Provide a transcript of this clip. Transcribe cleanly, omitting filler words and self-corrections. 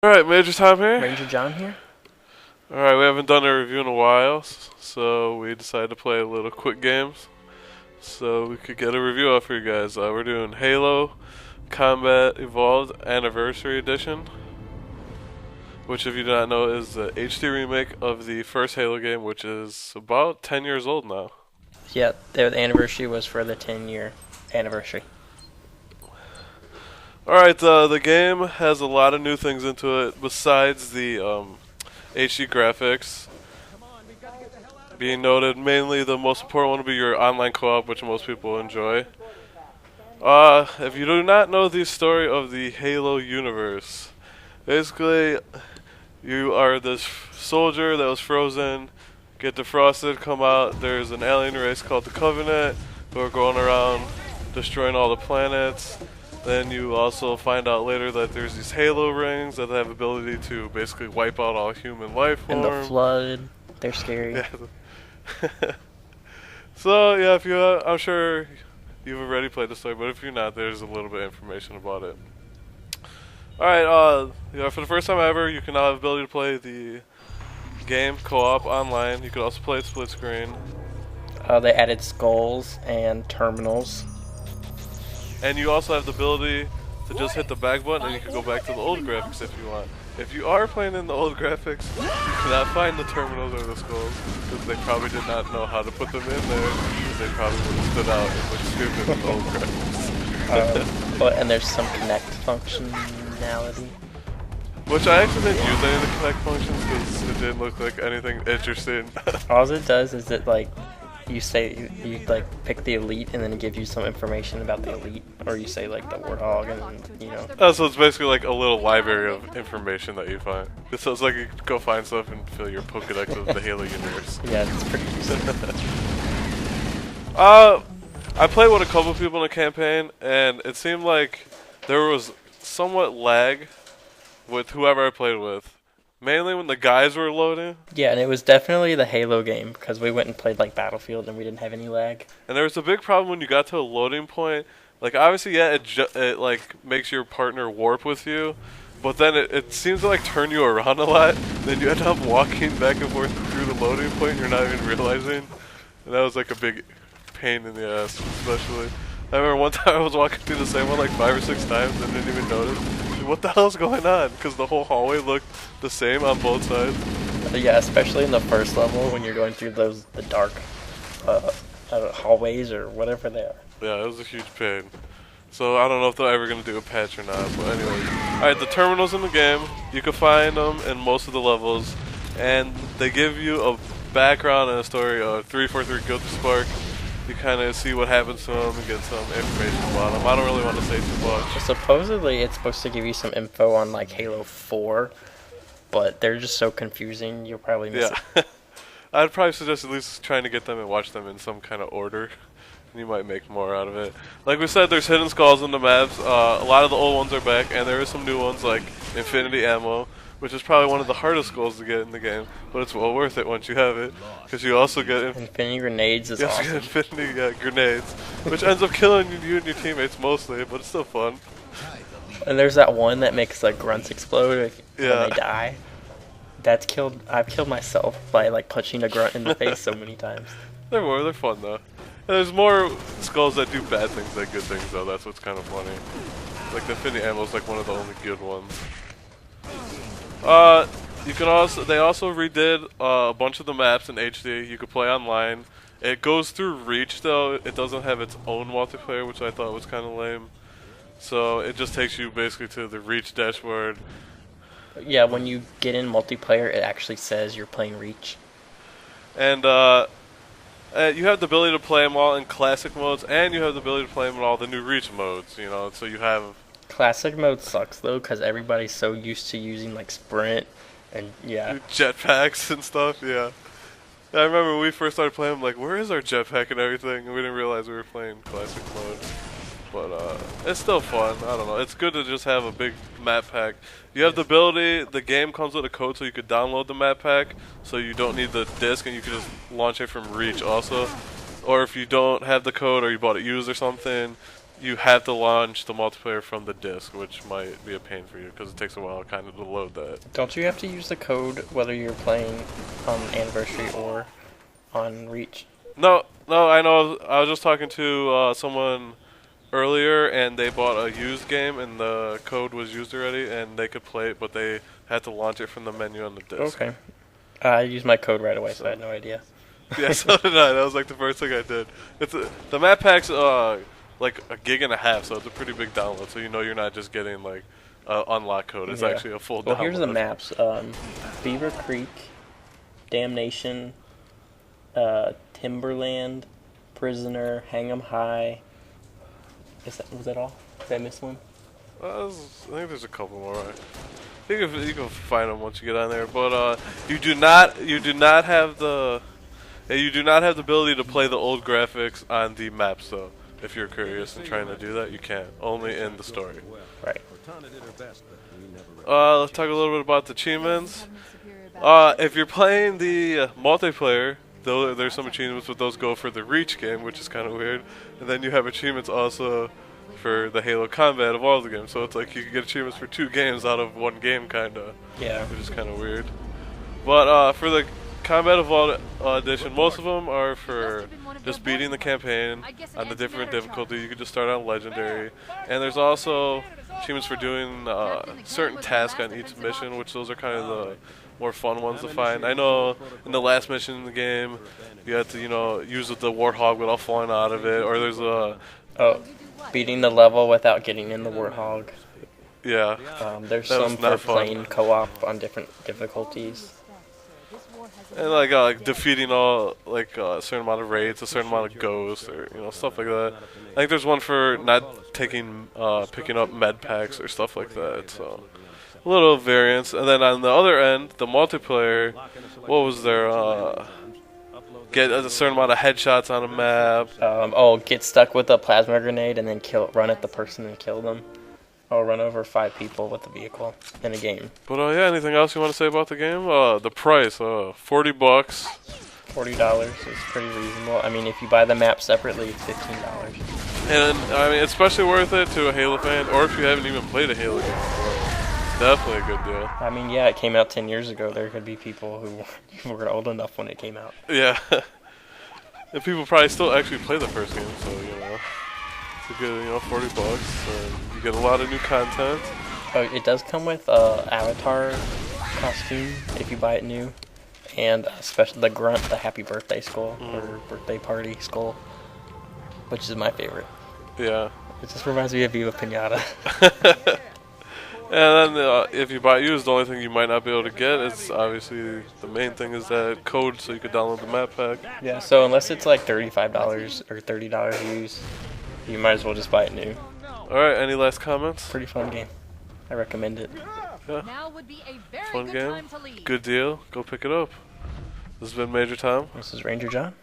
Alright, Major Tom here. Ranger John here. Alright, we haven't done a review in a while, so we decided to play a little quick games so we could get a review out for you guys. We're doing Halo Combat Evolved Anniversary Edition, which, if you do not know, is the HD remake of the first Halo game, which is about 10 years old now. Yeah, the anniversary was for the 10-year anniversary. Alright, the game has a lot of new things into it besides the HD graphics being noted. Mainly, the most important one will be your online co-op, which most people enjoy. If you do not know the story of the Halo universe, basically, you are this soldier that was frozen, get defrosted, come out. There's an alien race called the Covenant who are going around destroying all the planets. Then you also find out later that there's these Halo rings that have ability to basically wipe out all human life form. And the Flood, they're scary. Yeah. So yeah, if you, I'm sure you've already played the story, but if you're not, there's a little bit of information about it. All right, for the first time ever, you can now have the ability to play the game co-op online. You can also play it split screen. They added skulls and terminals. And you also have the ability to just hit the back button and you can go back to the old graphics if you want. If you are playing in the old graphics, you cannot find the terminals or the skulls because they probably did not know how to put them in there because they probably would have stood out and looked stupid in the old graphics. And there's some connect functionality. Which I actually didn't use any of the connect functions because it didn't look like anything interesting. All it does is it you say you pick the elite and then it gives you some information about the elite, or you say like the warthog and Oh, so it's basically like a little library of information that you find. So it's like you go find stuff and fill your Pokedex of the Halo universe. Yeah, it's pretty decent. I played with a couple people in the campaign, and it seemed like there was somewhat lag with whoever I played with. Mainly when the guys were loading. Yeah, and it was definitely the Halo game because we went and played like Battlefield and we didn't have any lag. And there was a big problem when you got to a loading point. Like, obviously, yeah, it like makes your partner warp with you, but then it seems to like turn you around a lot. Then you end up walking back and forth through the loading point and you're not even realizing. And that was like a big pain in the ass, especially. I remember one time I was walking through the same one like 5 or 6 times and didn't even notice. What the hell's going on? Because the whole hallway looked the same on both sides. Yeah, especially in the first level when you're going through the dark hallways or whatever they are. Yeah, it was a huge pain. So I don't know if they're ever going to do a patch or not. But anyway, alright, the terminals in the game, you can find them in most of the levels. And they give you a background and a story of 343 Guilty Spark. You kind of see what happens to them and get some information about them. I don't really want to say too much. Supposedly, it's supposed to give you some info on like Halo 4, but they're just so confusing. You'll probably miss it. I'd probably suggest at least trying to get them and watch them in some kind of order. And you might make more out of it. Like we said, there's hidden skulls in the maps. A lot of the old ones are back, and there are some new ones like Infinity Ammo, which is probably one of the hardest skulls to get in the game, but it's well worth it once you have it, because you also get Infinity Grenades is awesome. Get Infinity Grenades, which ends up killing you and your teammates mostly, but it's still fun. And there's that one that makes like grunts explode when they die. I've killed myself by like punching a grunt in the face so many times. They're fun though. And there's more skulls that do bad things than good things though. That's what's kind of funny. Like the Infinity Ammo is like one of the only good ones. They also redid a bunch of the maps in HD. You could play online. It goes through Reach though. It doesn't have its own multiplayer, which I thought was kind of lame. So it just takes you basically to the Reach dashboard. Yeah, when you get in multiplayer, it actually says you're playing Reach. And you have the ability to play them all in classic modes, and you have the ability to play them in all the new Reach modes. So you have. Classic mode sucks though, because everybody's so used to using like sprint and jetpacks and stuff. Yeah, I remember when we first started playing. I'm like, where is our jetpack and everything? And we didn't realize we were playing classic mode. But it's still fun. I don't know. It's good to just have a big map pack. You have the ability. The game comes with a code, so you could download the map pack. So you don't need the disc, and you can just launch it from Reach also. Or if you don't have the code, or you bought it used or something, you have to launch the multiplayer from the disc, which might be a pain for you because it takes a while kind of to load that. Don't you have to use the code whether you're playing on Anniversary or on Reach? No, I know. I was just talking to someone earlier, and they bought a used game, and the code was used already, and they could play it, but they had to launch it from the menu on the disc. Okay. I used my code right away, so I had no idea. Yeah, so did I. That was like the first thing I did. The map pack's like a gig and a half, so it's a pretty big download. So you know you're not just getting like unlock code. It's actually a full download. Well, here's the maps: Beaver Creek, Damnation, Timberland, Prisoner, Hang 'em High. Was that all? Did I miss one? I think there's a couple more. Right? You can find them once you get on there, but you do not have the ability to play the old graphics on the maps though. If you're curious and trying to do that, you can only in the story. Right. Let's talk a little bit about the achievements. If you're playing the multiplayer, though, there's some achievements, but those go for the Reach game, which is kind of weird. And then you have achievements also for the Halo Combat of all the games. So it's like you can get achievements for 2 games out of 1 game, kind of. Yeah. Which is kind of weird. But for the Combat Evolved edition, most of them are for just beating the campaign on the different difficulty. You can just start on Legendary. And there's also achievements for doing certain tasks on each mission, which those are kind of the more fun ones to find. I know in the last mission in the game, you have to, use the Warthog without falling out of it, or there's a... beating the level without getting in the Warthog. Yeah. There's some for playing co-op on different difficulties. And like defeating all a certain amount of raids, a certain amount of ghosts, or stuff like that. I think there's one for not picking up med packs or stuff like that. So a little variance. And then on the other end, the multiplayer, what was there? Get a certain amount of headshots on a map. Get stuck with a plasma grenade and then run at the person and kill them. Or run over 5 people with a vehicle in a game. But yeah, anything else you want to say about the game? The price, $40. $40 is pretty reasonable. I mean, if you buy the map separately, it's $15. And I mean, it's especially worth it to a Halo fan, or if you haven't even played a Halo game before. Definitely a good deal. I mean, yeah, it came out 10 years ago. There could be people who were old enough when it came out. Yeah. And people probably still actually play the first game, so it's a good, $40. And you get a lot of new content. Oh, it does come with avatar costume if you buy it new, and especially the Grunt, the Happy Birthday skull or birthday party skull, which is my favorite. Yeah. It just reminds me of Viva Pinata. And then if you buy used, the only thing you might not be able to get is obviously the main thing is that code, so you could download the map pack. Yeah. So unless it's like $35 or $30 used, you might as well just buy it new. All right. Any last comments? Pretty fun game. I recommend it. Yeah. Now would be a very Fun good game. time to leave. Good deal. Go pick it up. This has been Major Tom. This is Ranger John.